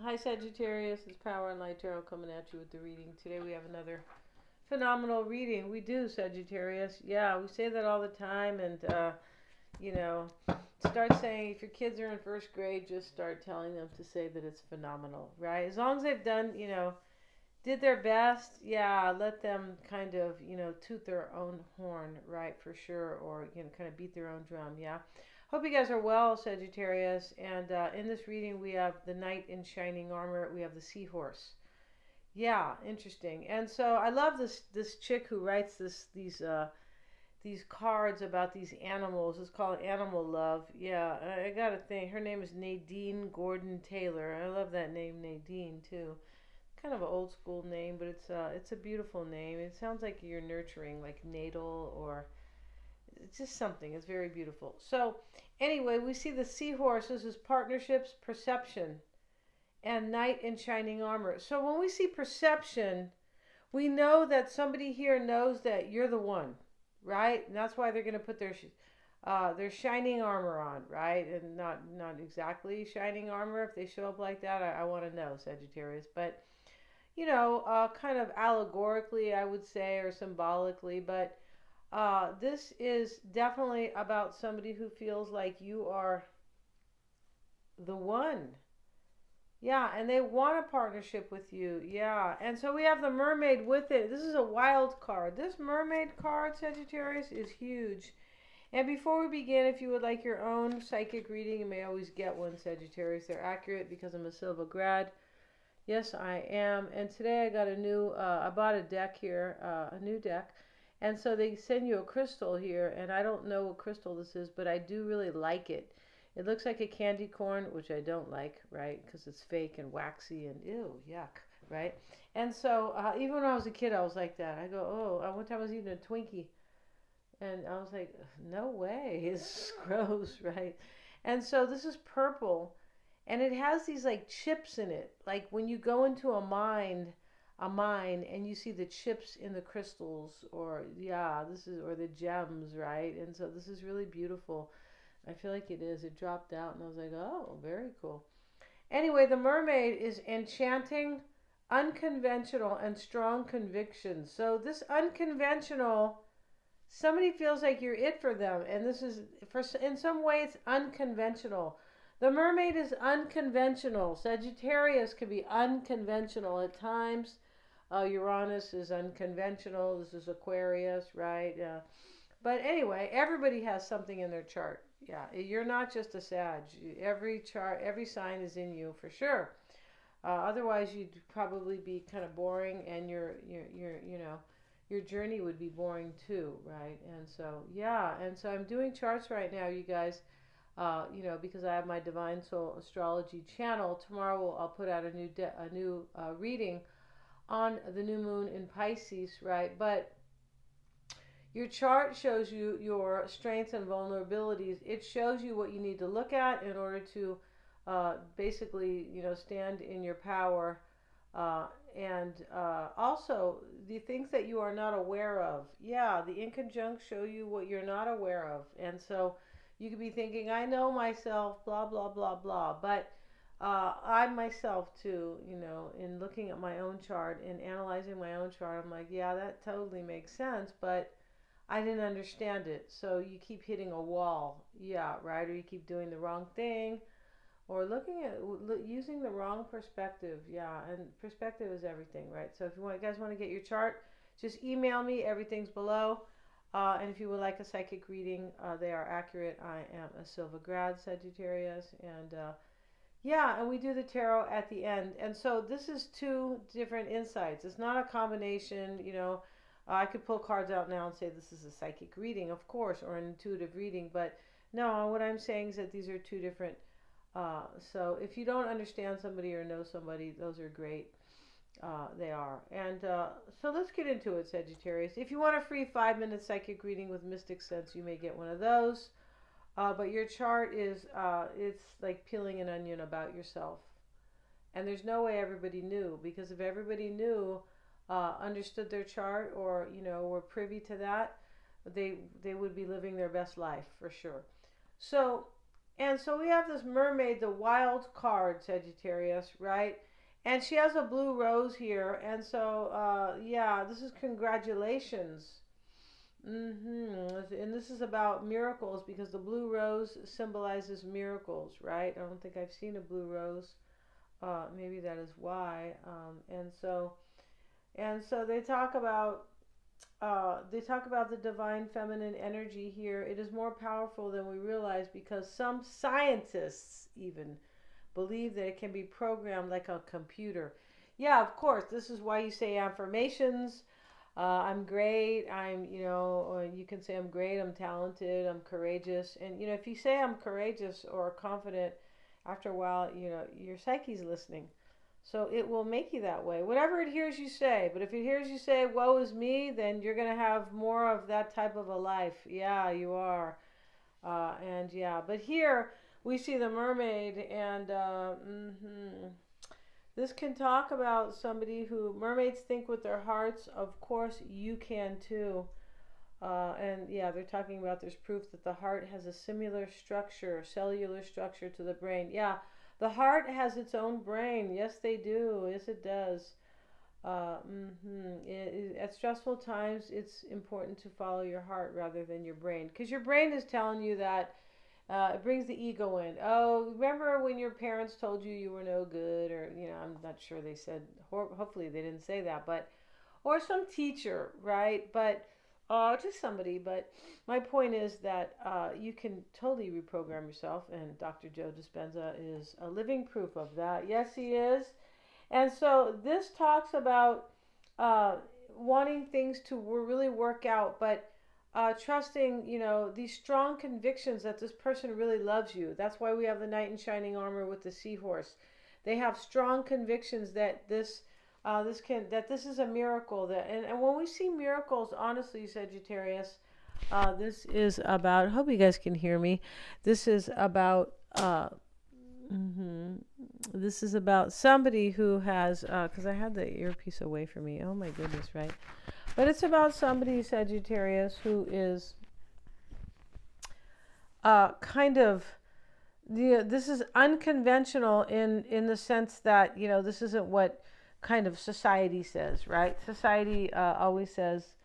Hi Sagittarius, it's Power and Light Tarot coming at you with the reading. Today we have another phenomenal reading. We do, Sagittarius. Yeah, we say that all the time, and you know, start saying, if your kids are in first grade, just start telling them to say that it's phenomenal, right? As long as they've done, did their best, yeah, let them kind of, toot their own horn, right, for sure, or, kind of beat their own drum, yeah. Hope you guys are well, Sagittarius. And in this reading, we have the knight in shining armor. We have the seahorse. Yeah, interesting. And so I love this chick who writes these cards about these animals. It's called Animal Love. Yeah, I gotta think. Her name is Nadine Gordon Taylor. I love that name, Nadine, too. Kind of an old school name, but it's a beautiful name. It sounds like you're nurturing, like natal, or it's just something. It's very beautiful. So anyway, we see the seahorse. This is partnerships, perception, and knight in shining armor. So when we see perception, we know that somebody here knows that you're the one, right? And that's why they're going to put their shining armor on, right? And not exactly shining armor. If they show up like that, I want to know, Sagittarius. But kind of allegorically, I would say, or symbolically. But this is definitely about somebody who feels like you are the one. Yeah, and they want a partnership with you. Yeah, and so we have the mermaid with it. This is a wild card. This mermaid card, Sagittarius, is huge. And before we begin, if you would like your own psychic reading, you may always get one, Sagittarius. They're accurate because I'm a Silva grad. Yes, I am. And today I got I bought a deck here, a new deck. And so they send you a crystal here, and I don't know what crystal this is, but I do really like it. It looks like a candy corn, which I don't like, right? Because it's fake and waxy and ew, yuck, right? And so even when I was a kid, I was like that. I go, oh, one time I was eating a Twinkie, and I was like, no way, it's gross, right? And so this is purple, and it has these like chips in it. Like when you go into a mine and you see the chips in the crystals, or yeah, this is, or the gems, right? And so this is really beautiful. I feel like it is. It dropped out and I was like, oh, very cool. Anyway, the mermaid is enchanting, unconventional, and strong convictions. So this unconventional, somebody feels like you're it for them, and this is, for in some way it's unconventional. The mermaid is unconventional. Sagittarius could be unconventional at times. Uranus is unconventional. This is Aquarius, right? But anyway, everybody has something in their chart. Yeah, you're not just a Sag. Every chart, every sign is in you for sure. Otherwise, you'd probably be kind of boring, and your journey would be boring too, right? And so, yeah, and so I'm doing charts right now, you guys. Because I have my Divine Soul Astrology channel. Tomorrow I'll put out a new reading on the new moon in Pisces, right? But your chart shows you your strengths and vulnerabilities. It shows you what you need to look at in order to basically, stand in your power. And also the things that you are not aware of. Yeah, the inconjunct show you what you're not aware of. And so you could be thinking, I know myself, blah, blah, blah, blah. But I myself, too, in looking at my own chart and analyzing my own chart, I'm like, yeah, that totally makes sense. But I didn't understand it. So you keep hitting a wall. Yeah, right? Or you keep doing the wrong thing, or looking at using the wrong perspective. Yeah, and perspective is everything, right? So if you guys want to get your chart, just email me. Everything's below. And if you would like a psychic reading, they are accurate. I am a Silva grad, Sagittarius, and yeah, and we do the tarot at the end. And so this is two different insights. It's not a combination. I could pull cards out now and say this is a psychic reading, of course, or an intuitive reading, but no, what I'm saying is that these are two different. So if you don't understand somebody or know somebody, those are great. They are. And so let's get into it, Sagittarius. If you want a free 5-minute psychic reading with Mystic Sense, you may get one of those. But your chart is, it's like peeling an onion about yourself. And there's no way everybody knew, because if everybody knew, understood their chart, or, were privy to that, they would be living their best life for sure. So And so we have this mermaid, the wild card, Sagittarius, right? And she has a blue rose here. And so, yeah, this is congratulations. And this is about miracles because the blue rose symbolizes miracles, right? I don't think I've seen a blue rose. Maybe that is why. And so they talk about the divine feminine energy here. It is more powerful than we realize because some scientists even believe that it can be programmed like a computer. Yeah, of course. This is why you say affirmations. I'm great. Or you can say I'm great. I'm talented. I'm courageous. And, if you say I'm courageous or confident, after a while, your psyche's listening. So it will make you that way. Whatever it hears you say. But if it hears you say, woe is me, then you're going to have more of that type of a life. Yeah, you are. And yeah, but here we see the mermaid, and this can talk about somebody who mermaids think with their hearts. Of course, you can too. And yeah, they're talking about there's proof that the heart has a similar structure, cellular structure to the brain. Yeah, the heart has its own brain. Yes, they do. Yes, it does. At stressful times, it's important to follow your heart rather than your brain, because your brain is telling you that it brings the ego in. Oh, remember when your parents told you were no good, or I'm not sure they said. Hopefully, they didn't say that, but or some teacher, right? But just somebody. But my point is that you can totally reprogram yourself, and Dr. Joe Dispenza is a living proof of that. Yes, he is. And so this talks about uh, wanting things to really work out, but trusting, these strong convictions that this person really loves you. That's why we have the knight in shining armor with the seahorse. They have strong convictions that this is a miracle. And when we see miracles, honestly, Sagittarius, this is about. I hope you guys can hear me. This is about. This is about somebody who has, because I had the earpiece away from me. Oh my goodness, right? But it's about somebody, Sagittarius, who is kind of, this is unconventional in the sense that, this isn't what kind of society says, right? Society always says,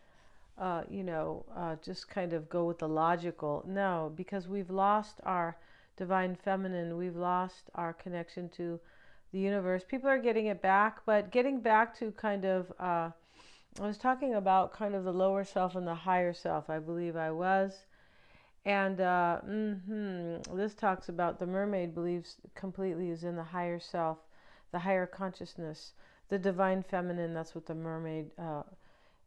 just kind of go with the logical. No, because we've lost our divine feminine. We've lost our connection to the universe. People are getting it back, but getting back to kind of, I was talking about kind of the lower self and the higher self, I believe I was. And this talks about the mermaid believes completely is in the higher self, the higher consciousness, the divine feminine. That's what the mermaid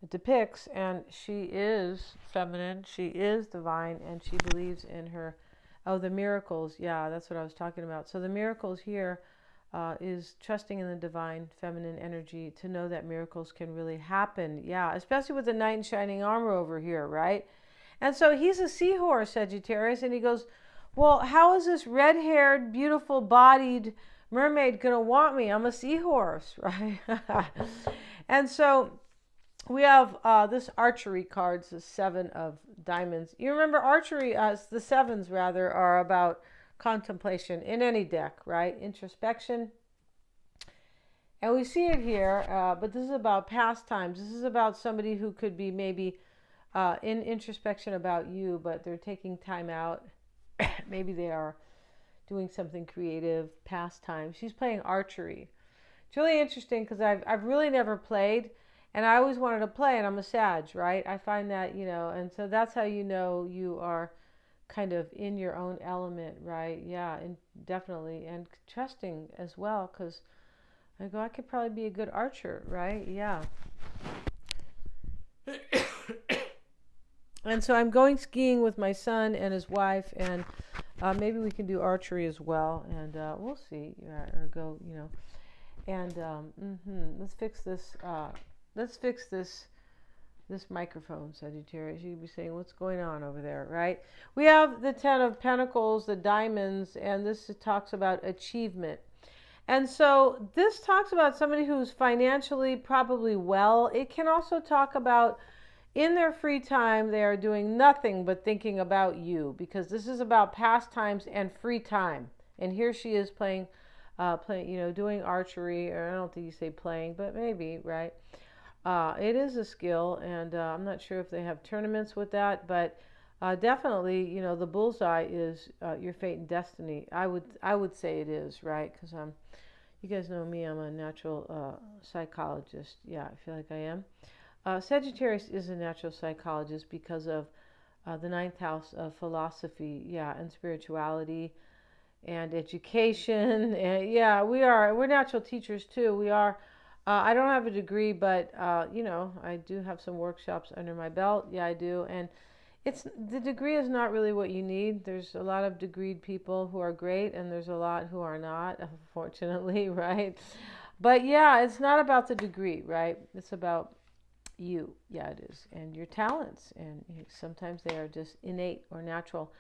depicts. And she is feminine, she is divine, and she believes in her. Oh, the miracles. Yeah, that's what I was talking about. So the miracles here is trusting in the divine feminine energy to know that miracles can really happen. Yeah, especially with the knight in shining armor over here, right? And so he's a seahorse, Sagittarius, and he goes, well, how is this red-haired, beautiful-bodied mermaid going to want me? I'm a seahorse, right? And so we have this archery cards, the 7 of diamonds. You remember archery, the 7s rather, are about contemplation in any deck, right? Introspection. And we see it here, but this is about pastimes. This is about somebody who could be maybe in introspection about you, but they're taking time out. Maybe they are doing something creative, pastime. She's playing archery. It's really interesting because I've really never played, and I always wanted to play, and I'm a Sag, right? I find that, and so that's how you are kind of in your own element, right? Yeah, and definitely, and trusting as well, because I could probably be a good archer, right? Yeah. And so I'm going skiing with my son and his wife, and maybe we can do archery as well, and we'll see, or go, and let's fix this. Let's fix this microphone, Sagittarius. You'd be saying, what's going on over there, right? We have the 10 of Pentacles, the diamonds, and this talks about achievement. And so this talks about somebody who's financially probably well. It can also talk about In their free time, they are doing nothing but thinking about you, because this is about pastimes and free time. And here she is playing, doing archery, or I don't think you say playing, but maybe, right? It is a skill, and I'm not sure if they have tournaments with that, but definitely, the bullseye is your fate and destiny. I would say it is, right? Because you guys know me, I'm a natural psychologist. Yeah, I feel like I am. Sagittarius is a natural psychologist because of the ninth house of philosophy, yeah, and spirituality and education. And yeah, we're natural teachers too. We are. I don't have a degree, but I do have some workshops under my belt. Yeah, I do. And it's the degree is not really what you need. There's a lot of degreed people who are great, and there's a lot who are not, unfortunately, right? But yeah, it's not about the degree, right? It's about you. Yeah, it is. And your talents. And sometimes they are just innate or natural.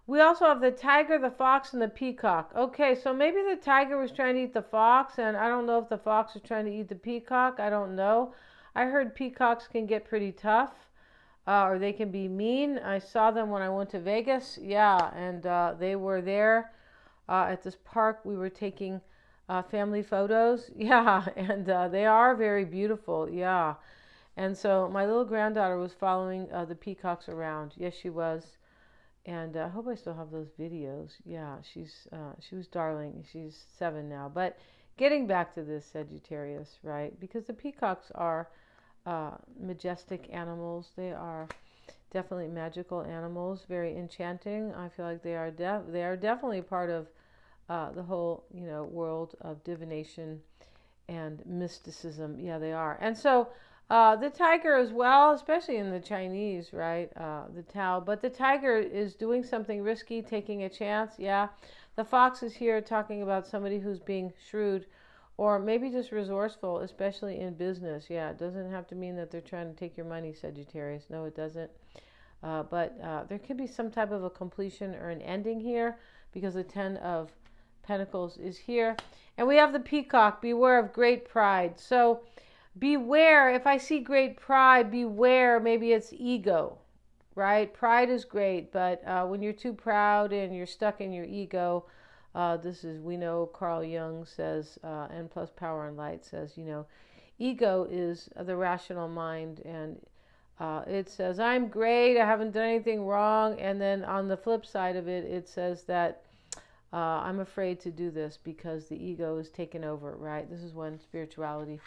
We also have the tiger, the fox, and the peacock. Okay, so maybe the tiger was trying to eat the fox, and I don't know if the fox was trying to eat the peacock. I don't know. I heard peacocks can get pretty tough, or they can be mean. I saw them when I went to Vegas. Yeah, and they were there at this park. We were taking family photos. Yeah, and they are very beautiful. Yeah. And so my little granddaughter was following the peacocks around. Yes, she was. And I hope I still have those videos. Yeah, she was darling. She's 7 now. But getting back to this Sagittarius, right? Because the peacocks are majestic animals. They are definitely magical animals, very enchanting. I feel like they are definitely part of the whole world of divination and mysticism. Yeah, they are. And so the tiger as well, especially in the Chinese, right? The Tao. But the tiger is doing something risky, taking a chance. Yeah. The fox is here talking about somebody who's being shrewd or maybe just resourceful, especially in business. Yeah, it doesn't have to mean that they're trying to take your money, Sagittarius. No, it doesn't. But there could be some type of a completion or an ending here because the Ten of Pentacles is here. And we have the peacock. Beware of great pride. So beware, if I see great pride, beware, maybe it's ego, right? Pride is great, but when you're too proud and you're stuck in your ego, we know Carl Jung says, N plus power and light says, ego is the rational mind, and it says, I'm great, I haven't done anything wrong. And then on the flip side of it, it says that I'm afraid to do this because the ego is taken over, right? This is when spirituality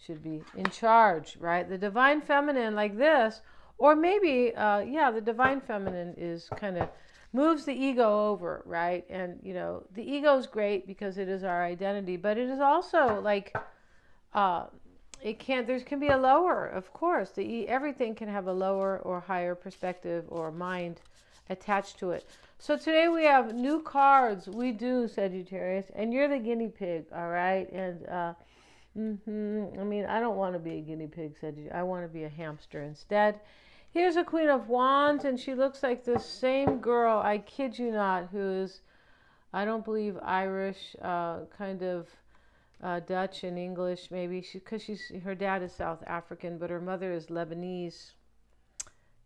should be in charge, right? The divine feminine like this, or maybe, the divine feminine is kind of moves the ego over, right? And, the ego is great because it is our identity, but it is also like, there can be a lower, of course. Everything can have a lower or higher perspective or mind attached to it. So today we have new cards. We do, Sagittarius, and you're the guinea pig, all right? And I mean, I don't want to be a guinea pig, Sagittarius. I want to be a hamster instead. Here's a Queen of Wands, and she looks like the same girl, I kid you not, who is, I don't believe, Irish, kind of Dutch and English, maybe, because her dad is South African, but her mother is Lebanese,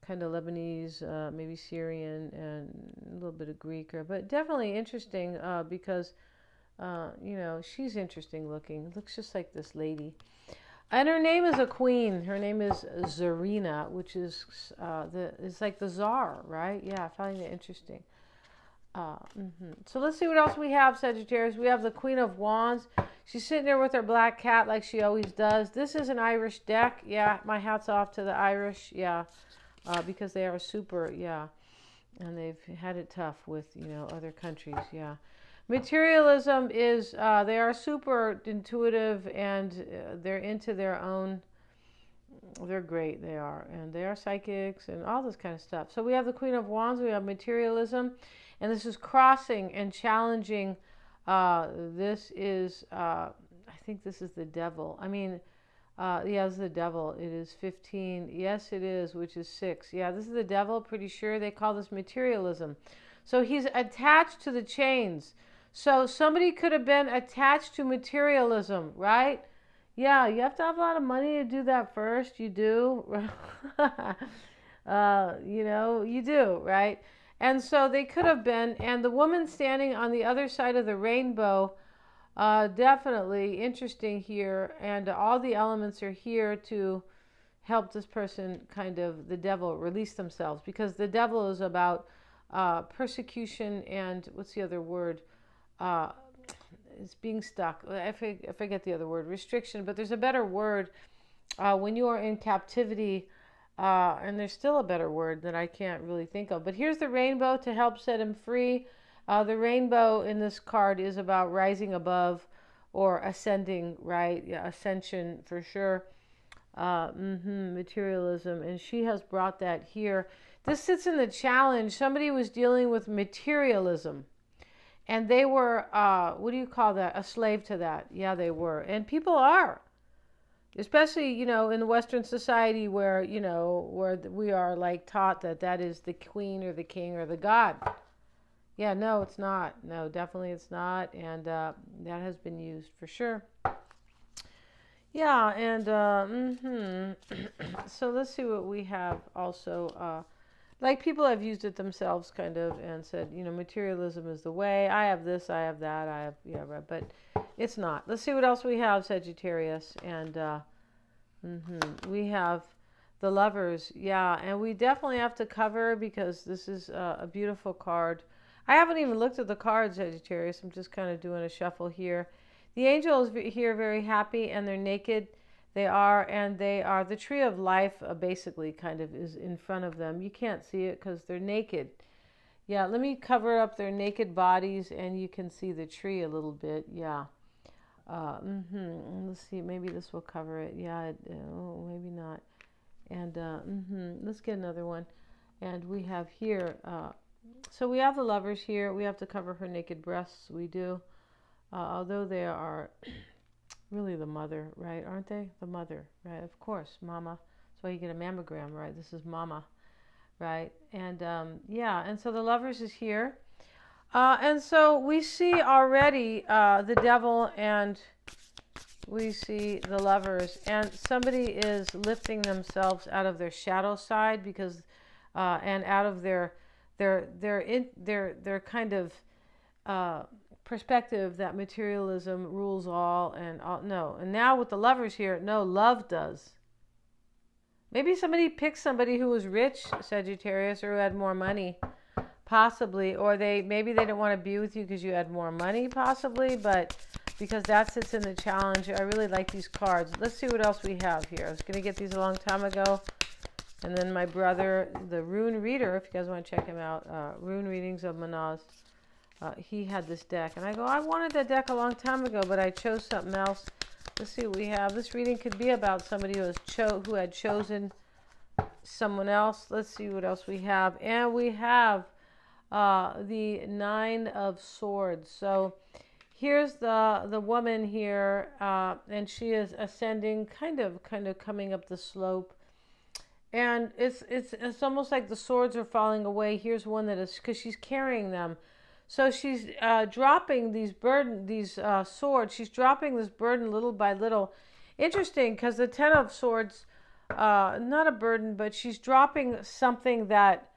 kind of Lebanese, maybe Syrian, and a little bit of Greek, but definitely interesting because, she's interesting looking. Looks just like this lady. And her name is a queen. Her name is Zarina, which is it's like the czar, right? Yeah, I find it interesting. So let's see what else we have, Sagittarius. We have the Queen of Wands. She's sitting there with her black cat like she always does. This is an Irish deck. Yeah, my hat's off to the Irish. Yeah, because they are super, yeah. And they've had it tough with, other countries, yeah. Materialism is, they are super intuitive and they're into their own, they're great, they are. And they are psychics and all this kind of stuff. So we have the Queen of Wands, we have materialism, and this is crossing and challenging. This is, I think this is the devil. I mean, yeah, this is the devil. It is 15. Yes, it is, which is 6. Yeah, this is the devil, pretty sure. They call this materialism. So he's attached to the chains. So somebody could have been attached to materialism, right? Yeah, you have to have a lot of money to do that first. You do. You do, right? And so they could have been, and the woman standing on the other side of the rainbow, definitely interesting here. And all the elements are here to help this person, kind of, the devil, release themselves, because the devil is about persecution and what's the other word? Uh, it's being stuck. I forget the other word, restriction, but there's a better word when you are in captivity, and there's still a better word that I can't really think of. But here's the rainbow to help set him free. The rainbow in this card is about rising above or ascending, right? Yeah, ascension for sure. Materialism, and she has brought that here. This sits in the challenge. Somebody was dealing with materialism, and they were, what do you call that? A slave to that. Yeah, they were. And people are, especially, in the Western society where, where we are like taught that that is the queen or the king or the god. Yeah, no, it's not. No, definitely it's not. And that has been used for sure. Yeah, and so let's see what we have also. Like people have used it themselves, kind of, and said, materialism is the way. I have this, I have that, I have, yeah, right, but it's not. Let's see what else we have, Sagittarius, and we have the Lovers, yeah, and we definitely have to cover because this is a beautiful card. I haven't even looked at the cards, Sagittarius. I'm just kind of doing a shuffle here. The angel is here very happy, and they're naked. They are, and they are. The tree of life basically kind of is in front of them. You can't see it because they're naked. Yeah, let me cover up their naked bodies, and you can see the tree a little bit. Yeah. Let's see, maybe this will cover it. Yeah, maybe not. And let's get another one. And we have here, so we have the Lovers here. We have to cover her naked breasts. We do. Although they are really the mother, right? Aren't they? The mother, right? Of course, mama. That's why you get a mammogram, right? This is mama, right? And yeah, and so the Lovers is here. And so we see already the devil, and we see the Lovers, and somebody is lifting themselves out of their shadow side because, and out of their kind of perspective that materialism rules all, and all. No, and now with the Lovers here, no, love does. Maybe somebody picked somebody who was rich, Sagittarius, or who had more money, possibly, or maybe they didn't want to be with you because you had more money, possibly, but because that sits in the challenge. I really like these cards. Let's see what else we have here. I was going to get these a long time ago, and then my brother, the Rune Reader, if you guys want to check him out, Rune Readings of Manaz, he had this deck, and I go, I wanted that deck a long time ago, but I chose something else. Let's see what we have. This reading could be about somebody who had chosen someone else. Let's see what else we have. And we have the Nine of Swords. So here's the woman here, and she is ascending, kind of coming up the slope. And it's almost like the swords are falling away. Here's one that is, because she's carrying them. So she's dropping these swords. She's dropping this burden little by little. Interesting, because the Ten of Swords, not a burden, but she's dropping something that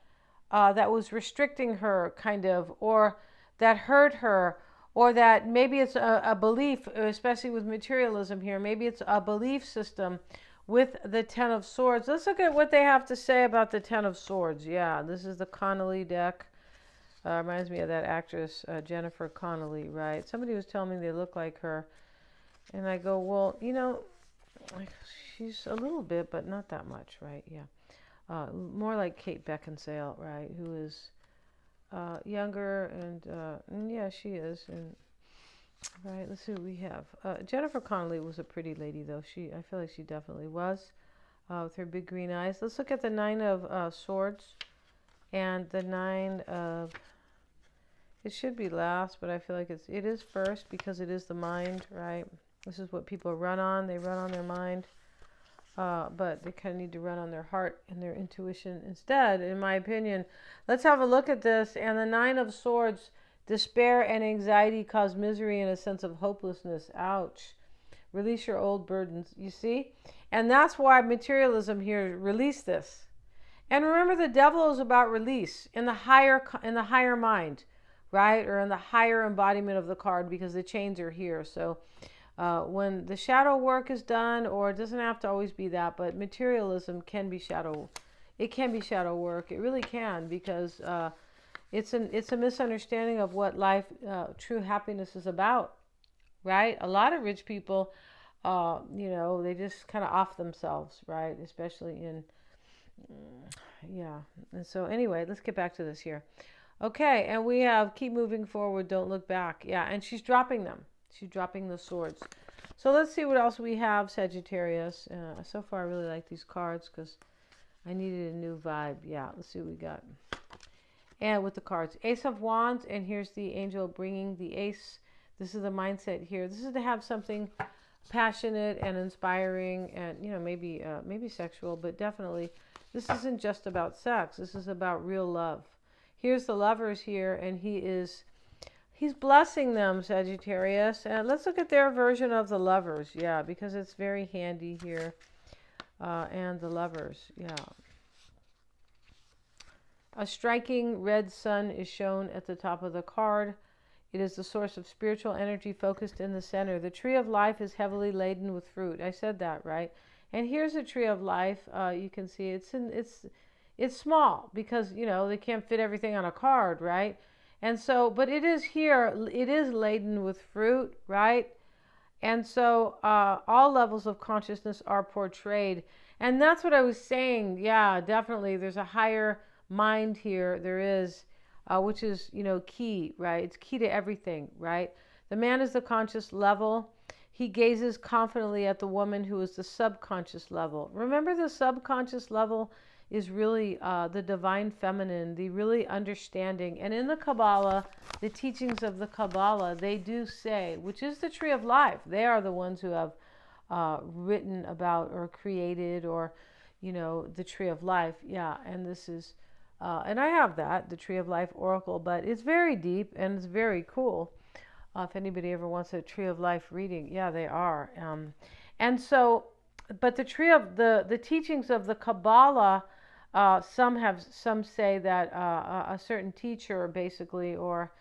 was restricting her, kind of, or that hurt her, or that maybe it's a belief, especially with materialism here. Maybe it's a belief system with the Ten of Swords. Let's look at what they have to say about the Ten of Swords. Yeah, this is the Connolly deck. Reminds me of that actress, Jennifer Connelly, right? Somebody was telling me they look like her. And I go, well, she's a little bit, but not that much, right? Yeah. More like Kate Beckinsale, right? Who is younger, and yeah, she is. And right, let's see what we have. Jennifer Connelly was a pretty lady, though. I feel like she definitely was, with her big green eyes. Let's look at the Nine of Swords and the Nine of... It should be last, but I feel like it is first because it is the mind, right? This is what people run on. They run on their mind, but they kind of need to run on their heart and their intuition instead, in my opinion. Let's have a look at this. And the Nine of Swords, despair and anxiety cause misery and a sense of hopelessness. Ouch. Release your old burdens. You see? And that's why materialism here, release this. And remember, the devil is about release in the higher mind, right? Or in the higher embodiment of the card, because the chains are here. So when the shadow work is done, or it doesn't have to always be that, but materialism can be shadow. It can be shadow work. It really can, because it's a misunderstanding of what life, true happiness is about, right? A lot of rich people, they just kind of off themselves, right? Especially in, yeah. And so anyway, let's get back to this here. Okay, and we have keep moving forward, don't look back. Yeah, and she's dropping them. She's dropping the swords. So let's see what else we have, Sagittarius. So far, I really like these cards because I needed a new vibe. Yeah, let's see what we got. And with the cards, Ace of Wands, and here's the angel bringing the ace. This is the mindset here. This is to have something passionate and inspiring, and maybe sexual, but definitely this isn't just about sex. This is about real love. Here's the lovers here, and he's blessing them, Sagittarius. And let's look at their version of the lovers, yeah, because it's very handy here. And the lovers, yeah. A striking red sun is shown at the top of the card. It is the source of spiritual energy focused in the center. The tree of life is heavily laden with fruit. I said that, right? And here's a tree of life. You can see it's small because, they can't fit everything on a card, right? And so, but it is here, it is laden with fruit, right? And so all levels of consciousness are portrayed. And that's what I was saying. Yeah, definitely. There's a higher mind here. There is, which is, key, right? It's key to everything, right? The man is the conscious level. He gazes confidently at the woman, who is the subconscious level. Remember, the subconscious level is really the divine feminine, the really understanding. And in the Kabbalah, the teachings of the Kabbalah, they do say, which is the tree of life. They are the ones who have written about or created, or, the tree of life. Yeah, and this is, and I have that, the tree of life oracle, but it's very deep and it's very cool. If anybody ever wants a tree of life reading, yeah, they are. And so, but the tree of the teachings of the Kabbalah, some say that a certain teacher, basically, or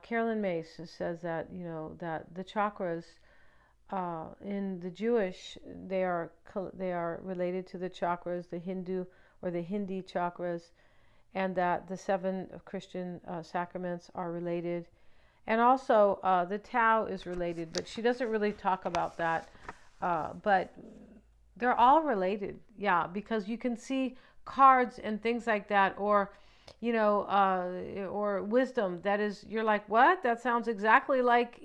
Carolyn Mace says that, that the chakras in the Jewish, they are related to the chakras, the Hindu or the Hindi chakras, and that the 7 Christian sacraments are related. And also the Tao is related, but she doesn't really talk about that. But they're all related, yeah, because you can see cards and things like that, or or wisdom, that is, you're like, what, that sounds exactly like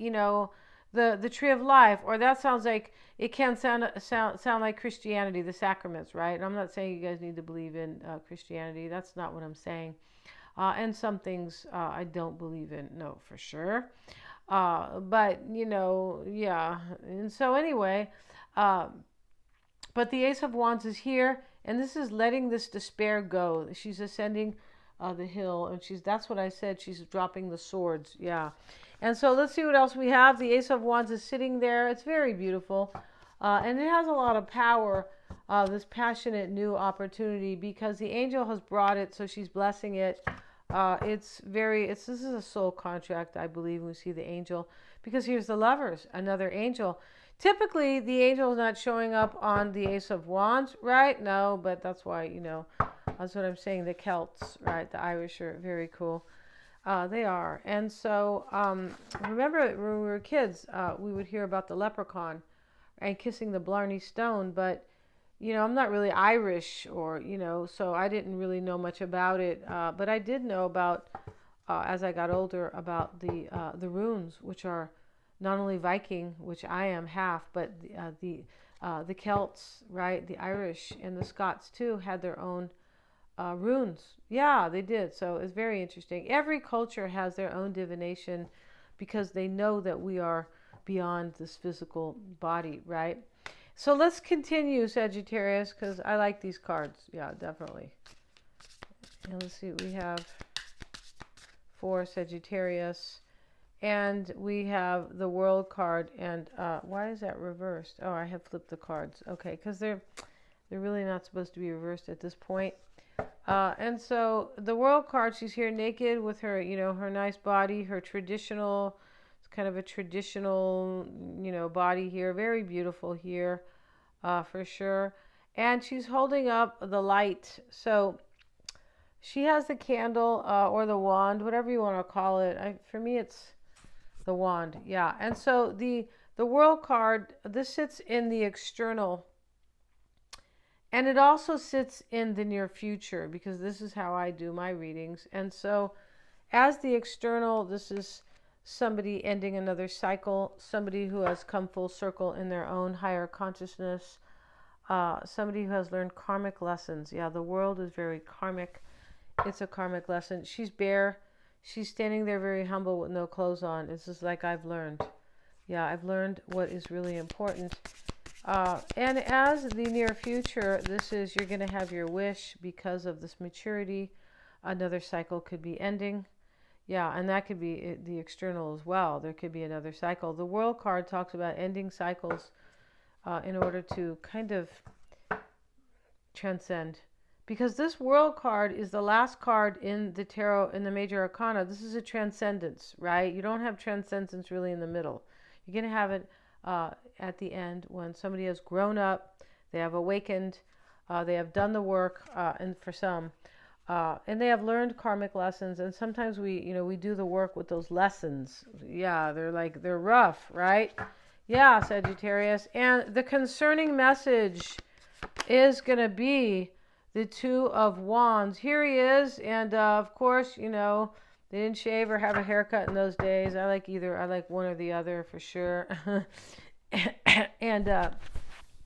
the tree of life, or that sounds like, it can sound like Christianity, the sacraments, right? And I'm not saying you guys need to believe in Christianity. That's not what I'm saying. And some things I don't believe in, no, for sure. But yeah. And so anyway, but the Ace of Wands is here, and this is letting this despair go. She's ascending the hill, and that's what I said. She's dropping the swords, yeah. And so let's see what else we have. The Ace of Wands is sitting there. It's very beautiful, and it has a lot of power. This passionate new opportunity, because the angel has brought it, so she's blessing it. This is a soul contract, I believe, when we see the angel, because here's the lovers, another angel. Typically, the angel is not showing up on the Ace of Wands, right? No, but that's why, that's what I'm saying. The Celts, right? The Irish are very cool. They are. And so, remember when we were kids, we would hear about the leprechaun and kissing the Blarney Stone, but, I'm not really Irish, or, so I didn't really know much about it. But I did know about, as I got older, about the runes, which are not only Viking, which I am half, but the Celts, right? The Irish and the Scots too had their own runes. Yeah, they did. So it's very interesting. Every culture has their own divination, because they know that we are beyond this physical body, right? So let's continue, Sagittarius, because I like these cards. Yeah, definitely. And let's see what we have for Sagittarius. And we have the World card. And why is that reversed? Oh, I have flipped the cards. Okay, because they're really not supposed to be reversed at this point. And so the World card, she's here naked with her, her nice body, her traditional, it's kind of a traditional, body here. Very beautiful here, for sure. And she's holding up the light. So she has the candle or the wand, whatever you want to call it. For me, it's the wand. Yeah. And so the World card, this sits in the external. And it also sits in the near future, because this is how I do my readings. And so as the external, this is somebody ending another cycle, somebody who has come full circle in their own higher consciousness, somebody who has learned karmic lessons. Yeah, the world is very karmic. It's a karmic lesson. She's bare. She's standing there very humble with no clothes on. It's just like I've learned. Yeah, I've learned what is really important. And as the near future, this is, you're going to have your wish because of this maturity. Another cycle could be ending. Yeah, and that could be the external as well. There could be another cycle. The World card talks about ending cycles in order to kind of transcend. Because this World card is the last card in the tarot, in the major arcana. This is a transcendence, right? You don't have transcendence really in the middle. You're going to have it at the end, when somebody has grown up, they have awakened, they have done the work, and for some, and they have learned karmic lessons. And sometimes we do the work with those lessons. Yeah, they're rough, right? Yeah, Sagittarius. And the concerning message is going to be the Two of Wands. Here he is, and of course, they didn't shave or have a haircut in those days. I like either. I like one or the other for sure. And I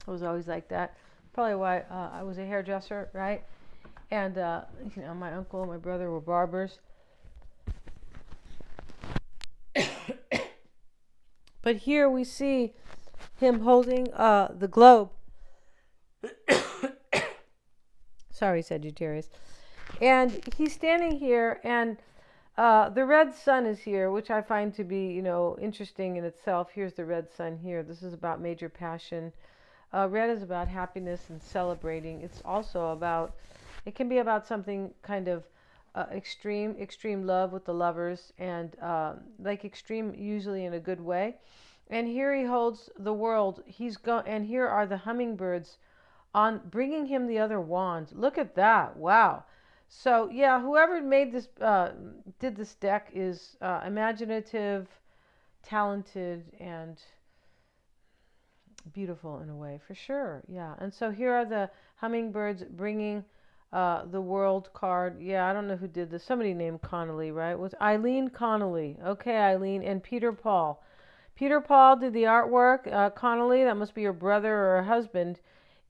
was always like that. Probably why I was a hairdresser, right? And my uncle and my brother were barbers. But here we see him holding the globe. Sorry, Sagittarius. And he's standing here, and the red sun is here, which I find to be, interesting in itself. Here's the red sun here. This is about major passion. Red is about happiness and celebrating. It's also about, it can be about something kind of extreme love with the lovers, and like extreme usually in a good way. And here he holds the world. And here are the hummingbirds on bringing him the other wand. Look at that. Wow. So yeah, whoever made this, did this deck is imaginative, talented, and beautiful in a way, for sure. Yeah. And so here are the hummingbirds bringing the World card. Yeah, I don't know who did this. Somebody named Connolly, right? It was Eileen Connolly. Okay, Eileen. And Peter Paul. Peter Paul did the artwork. Connolly, that must be your brother or husband.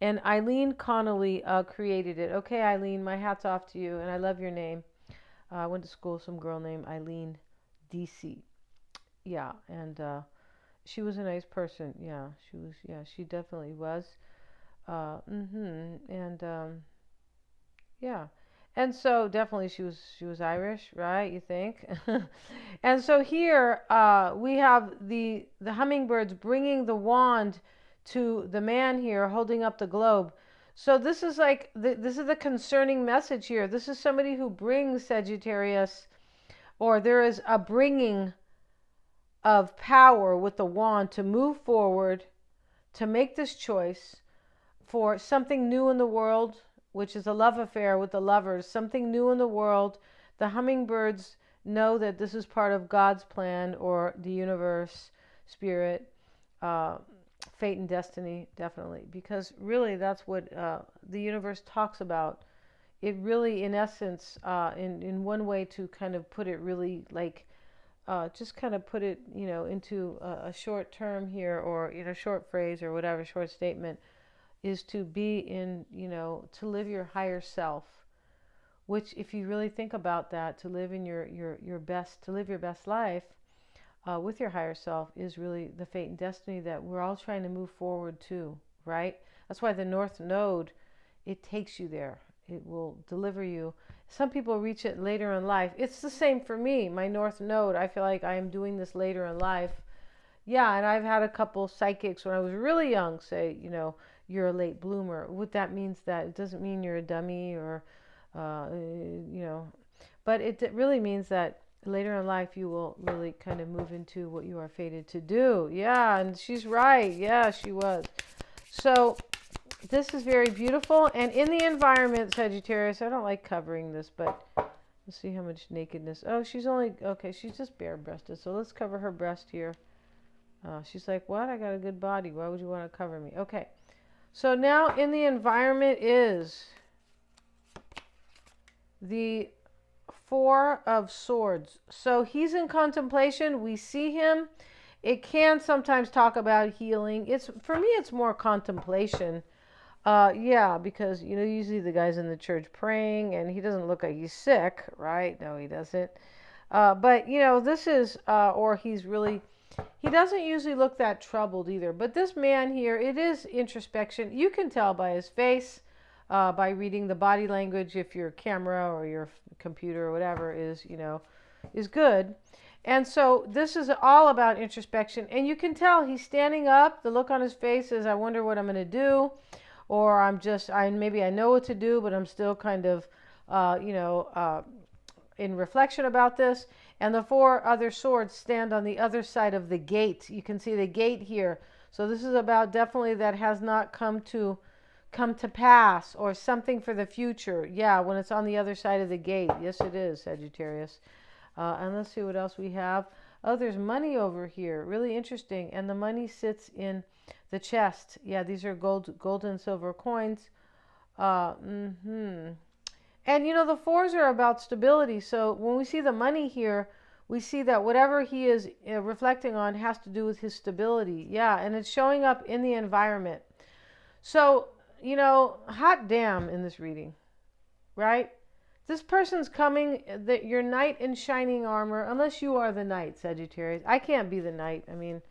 And Eileen Connolly created it. Okay, Eileen, my hat's off to you, and I love your name. I went to school with some girl named Eileen DC. Yeah, and she was a nice person. Yeah, she was. Yeah, she definitely was. And yeah, and so definitely she was Irish, right? You think? And so here we have the hummingbirds bringing the wand to the man here holding up the globe. So this is like this is the concerning message here. This is somebody who brings, Sagittarius, or there is a bringing of power with the wand to move forward, to make this choice for something new in the world, which is a love affair with the lovers, something new in the world. The hummingbirds know that this is part of God's plan, or the universe, spirit, fate and destiny, definitely, because really that's what the universe talks about. It really, in essence, in one way to kind of put it really like, just kind of put it, into a short term here, or short phrase or whatever, short statement, is to be in, to live your higher self. Which, if you really think about that, to live in your best, to live your best life, with your higher self, is really the fate and destiny that we're all trying to move forward to, right? That's why the North Node, it takes you there. it will deliver you. Some people reach it later in life. It's the same for me. My North Node, I feel like I am doing this later in life. Yeah, and I've had a couple psychics when I was really young say, you're a late bloomer. What that means, that it doesn't mean you're a dummy or, but it really means that later in life you will really kind of move into what you are fated to do. Yeah, and she's right. Yeah, she was. So this is very beautiful. And in the environment, Sagittarius, I don't like covering this, but let's see how much nakedness. Oh, she's just bare-breasted. So let's cover her breast here. She's like, what? I got a good body. Why would you want to cover me? Okay. So now in the environment is the Four of Swords. So he's in contemplation. We see him. It can sometimes talk about healing. For me, it's more contemplation. Yeah, because, usually the guy's in the church praying and he doesn't look like he's sick, right? No, he doesn't. But, this is, or he's really, he doesn't usually look that troubled either. But this man here, it is introspection. You can tell by his face, by reading the body language, if your camera or your computer or whatever is good. And so this is all about introspection. And you can tell he's standing up. The look on his face is, I wonder what I'm going to do. Or maybe I know what to do, but I'm still kind of, in reflection about this. And the four other swords stand on the other side of the gate. You can see the gate here. So this is about definitely that has not come to pass, or something for the future. Yeah, when it's on the other side of the gate. Yes, it is, Sagittarius. And let's see what else we have. Oh, there's money over here. Really interesting. And the money sits in the chest. Yeah, these are gold and silver coins. And the fours are about stability. So when we see the money here, we see that whatever he is reflecting on has to do with his stability. Yeah, and it's showing up in the environment. So, hot damn in this reading, right? This person's coming, your knight in shining armor, unless you are the knight, Sagittarius. I can't be the knight. I mean,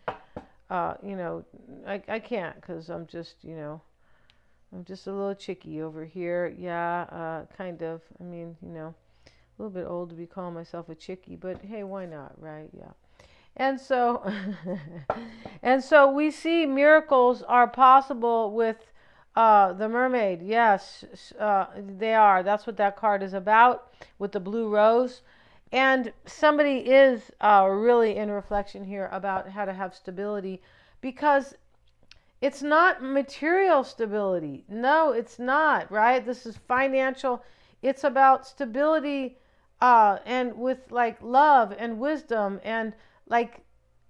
I can't, because I'm just, I'm just a little chickie over here. Yeah, kind of. I mean, a little bit old to be calling myself a chickie, but hey, why not, right? Yeah. And so, we see miracles are possible with the mermaid. Yes, they are. That's what that card is about, with the blue rose. And somebody is really in reflection here about how to have stability, because it's not material stability. No, it's not, right? This is financial. It's about stability and with like love and wisdom and like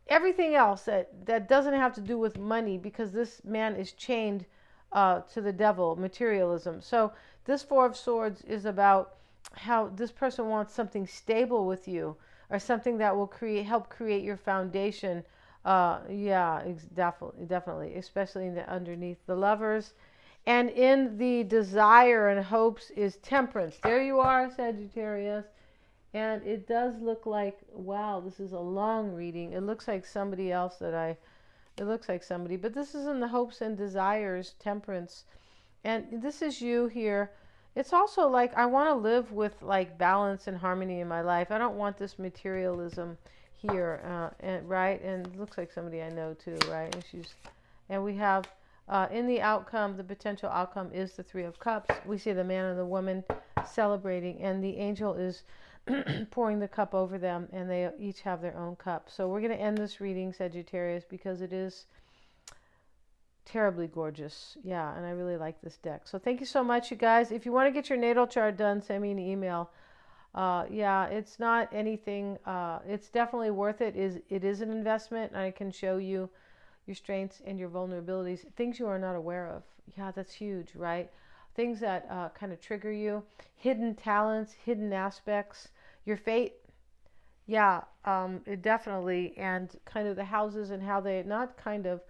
everything else that doesn't have to do with money, because this man is chained to the devil, materialism. So this Four of Swords is about how this person wants something stable with you, or something that will help create your foundation. Definitely, especially underneath the Lovers. And in the desire and hopes is Temperance. There you are, Sagittarius. And it does look like, wow, this is a long reading. It looks like somebody else it looks like somebody, but this is in the hopes and desires, Temperance. And this is you here. It's also like, I want to live with like balance and harmony in my life. I don't want this materialism here, right? And it looks like somebody I know too, right? And we have in the outcome, the potential outcome is the Three of Cups. We see the man and the woman celebrating, and the angel is pouring the cup over them, and they each have their own cup. So we're going to end this reading, Sagittarius, because it is terribly gorgeous. Yeah, and I really like this deck. So thank you so much, you guys. If you want to get your natal chart done, send me an email. Yeah, it's not anything. It's definitely worth it. It is an investment, and I can show you your strengths and your vulnerabilities, things you are not aware of. Yeah, that's huge, right? Things that kind of trigger you, hidden talents, hidden aspects, your fate. Yeah, it definitely, and kind of the houses and how they, not kind of,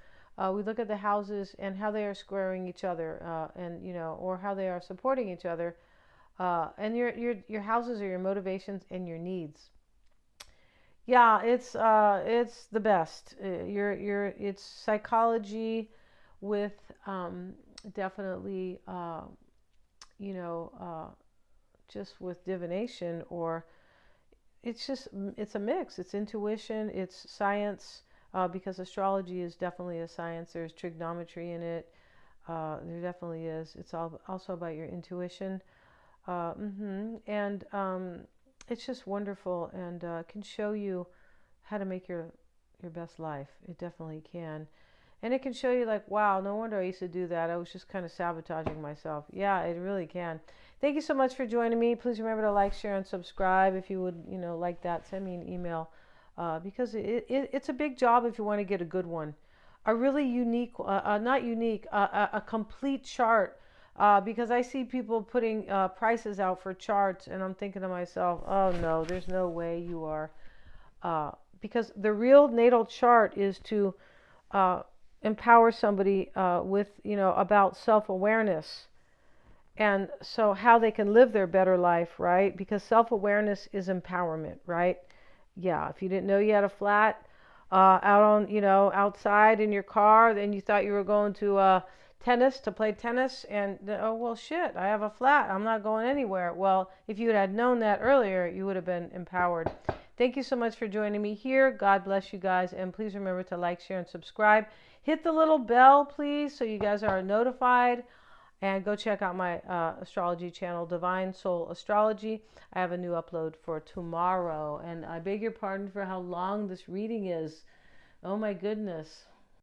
we look at the houses and how they are squaring each other, and or how they are supporting each other, and your houses are your motivations and your needs. Yeah, it's the best. It's psychology with definitely just with divination, or it's a mix. It's intuition, it's science, because astrology is definitely a science. There's trigonometry in it. There definitely is. It's all also about your intuition. And it's just wonderful, and can show you how to make your best life. It definitely can. And it can show you, like, wow, no wonder I used to do that. I was just kind of sabotaging myself. Yeah, it really can. Thank you so much for joining me. Please remember to like, share, and subscribe. If you would, like that, send me an email, because it's a big job if you want to get a good one. A really unique, not unique, a complete chart. Because I see people putting prices out for charts, and I'm thinking to myself, oh no, there's no way you are. Because the real natal chart is to empower somebody with, about self-awareness. And so how they can live their better life, right? Because self-awareness is empowerment, right? Yeah, if you didn't know you had a flat out on, outside in your car, then you thought you were going to tennis to play tennis, and oh, well, shit, I have a flat. I'm not going anywhere. Well, if you had known that earlier, you would have been empowered. Thank you so much for joining me here. God bless you guys, and please remember to like, share, and subscribe. Hit the little bell, please, so you guys are notified. And go check out my astrology channel, Divine Soul Astrology. I have a new upload for tomorrow. And I beg your pardon for how long this reading is. Oh my goodness.